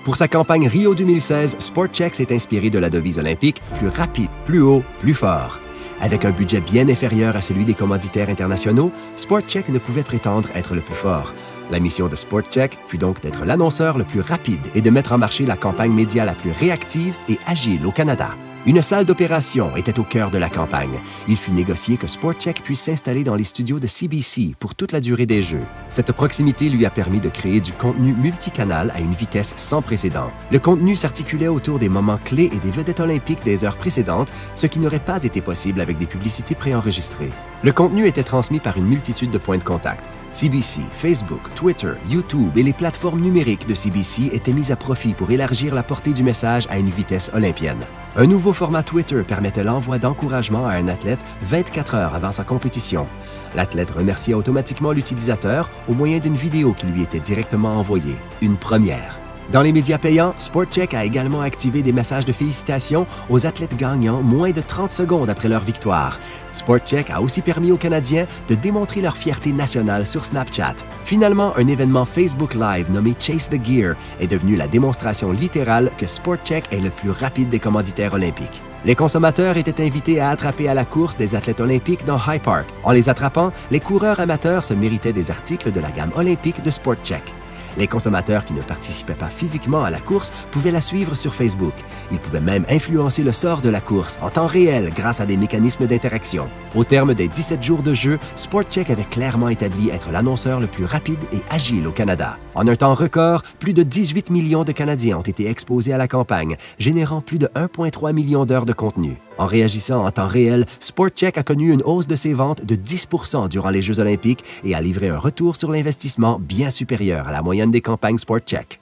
Pour sa campagne Rio 2016, SportCheck s'est inspiré de la devise olympique « Plus rapide, plus haut, plus fort ». Avec un budget bien inférieur à celui des commanditaires internationaux, SportCheck ne pouvait prétendre être le plus fort. La mission de SportCheck fut donc d'être l'annonceur le plus rapide et de mettre en marché la campagne média la plus réactive et agile au Canada. Une salle d'opération était au cœur de la campagne. Il fut négocié que SportCheck puisse s'installer dans les studios de CBC pour toute la durée des Jeux. Cette proximité lui a permis de créer du contenu multicanal à une vitesse sans précédent. Le contenu s'articulait autour des moments clés et des vedettes olympiques des heures précédentes, ce qui n'aurait pas été possible avec des publicités préenregistrées. Le contenu était transmis par une multitude de points de contact. CBC, Facebook, Twitter, YouTube et les plateformes numériques de CBC étaient mises à profit pour élargir la portée du message à une vitesse olympienne. Un nouveau format Twitter permettait l'envoi d'encouragement à un athlète 24 heures avant sa compétition. L'athlète remerciait automatiquement l'utilisateur au moyen d'une vidéo qui lui était directement envoyée. Une première. Dans les médias payants, SportCheck a également activé des messages de félicitations aux athlètes gagnants moins de 30 secondes après leur victoire. SportCheck a aussi permis aux Canadiens de démontrer leur fierté nationale sur Snapchat. Finalement, un événement Facebook Live nommé Chase the Gear est devenu la démonstration littérale que SportCheck est le plus rapide des commanditaires olympiques. Les consommateurs étaient invités à attraper à la course des athlètes olympiques dans High Park. En les attrapant, les coureurs amateurs se méritaient des articles de la gamme olympique de SportCheck. Les consommateurs qui ne participaient pas physiquement à la course pouvaient la suivre sur Facebook. Ils pouvaient même influencer le sort de la course en temps réel grâce à des mécanismes d'interaction. Au terme des 17 jours de jeu, SportCheck avait clairement établi être l'annonceur le plus rapide et agile au Canada. En un temps record, plus de 18 millions de Canadiens ont été exposés à la campagne, générant plus de 1,3 million d'heures de contenu. En réagissant en temps réel, SportCheck a connu une hausse de ses ventes de 10 % durant les Jeux olympiques et a livré un retour sur l'investissement bien supérieur à la moyenne des campagnes SportCheck.